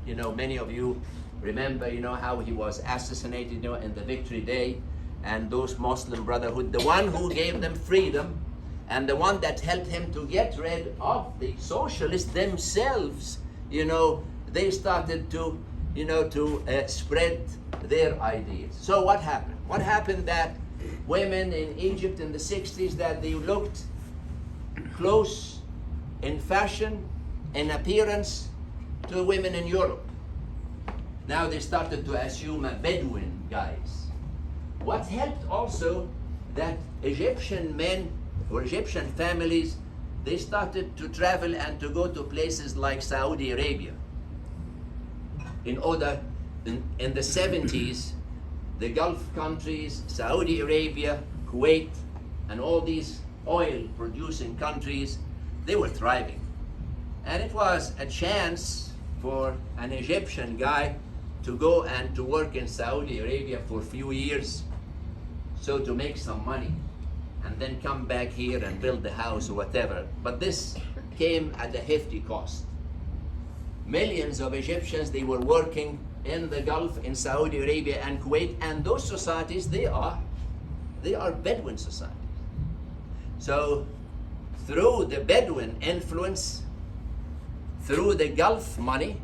many of you remember, how he was assassinated, in the Victory Day, and those Muslim Brotherhood, the one who gave them freedom, and the one that helped him to get rid of the socialists themselves, they started to, spread their ideas. So what happened? What happened that women in Egypt in the 60s, that they looked close in fashion, in appearance, to women in Europe. Now they started to assume a Bedouin guise. What helped also that Egyptian men or Egyptian families, they started to travel and to go to places like Saudi Arabia. In the 70s, the Gulf countries, Saudi Arabia, Kuwait, and all these oil-producing countries, they were thriving. And it was a chance for an Egyptian guy to go and to work in Saudi Arabia for a few years, so to make some money, and then come back here and build the house or whatever. But this came at a hefty cost. Millions of Egyptians, they were working in the Gulf, in Saudi Arabia and Kuwait, and those societies, they are Bedouin societies. So through the Bedouin influence, through the Gulf money,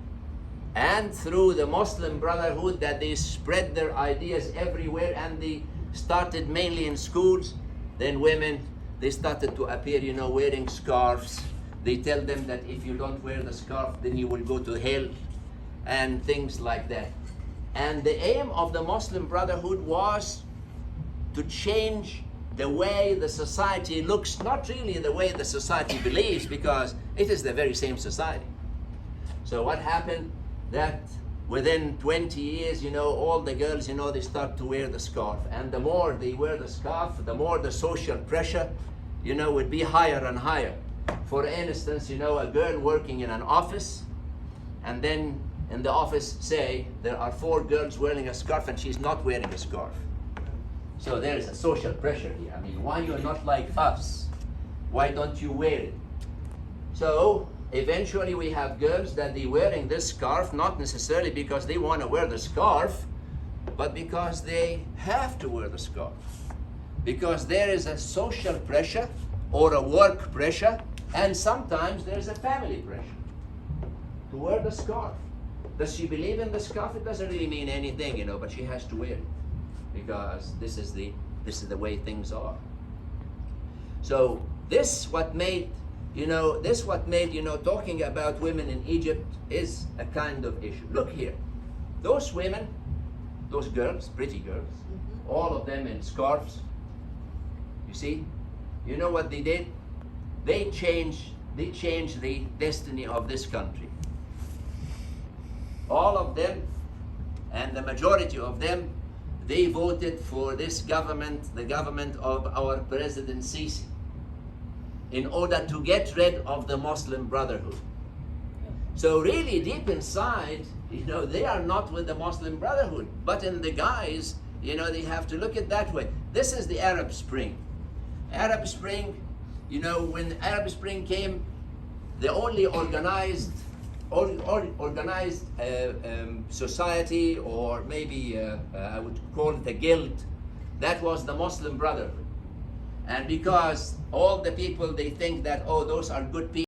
and through the Muslim Brotherhood, that they spread their ideas everywhere, and they started mainly in schools. Then women, they started to appear, wearing scarves. They tell them that if you don't wear the scarf, then you will go to hell, and things like that. And the aim of the Muslim Brotherhood was to change the way the society looks, not really the way the society believes, because it is the very same society. So what happened, that within 20 years, all the girls, they start to wear the scarf. And the more they wear the scarf, the more the social pressure, would be higher and higher. For instance, a girl working in an office, and then in the office, say, there are 4 girls wearing a scarf and she's not wearing a scarf. So there is a social pressure here. I mean, why you're not like us? Why don't you wear it? So eventually we have girls that they wearing this scarf, not necessarily because they want to wear the scarf, but because they have to wear the scarf. Because there is a social pressure or a work pressure, and sometimes there's a family pressure to wear the scarf. Does she believe in the scarf? It doesn't really mean anything, but she has to wear it, because this is the way things are. So this what made talking about women in Egypt is a kind of issue. Look here, those women, those girls, pretty girls, all of them in scarves. You see, you know what they did? They changed the destiny of this country. All of them, and the majority of them, they voted for this government, the government of our President Sisi, in order to get rid of the Muslim Brotherhood. So really deep inside, they are not with the Muslim Brotherhood, but in the guise, they have to look at it that way. This is the Arab Spring. Arab Spring, when Arab Spring came, the only organized society, or maybe I would call it a guild, that was the Muslim Brotherhood. And because all the people, they think that, oh, those are good people.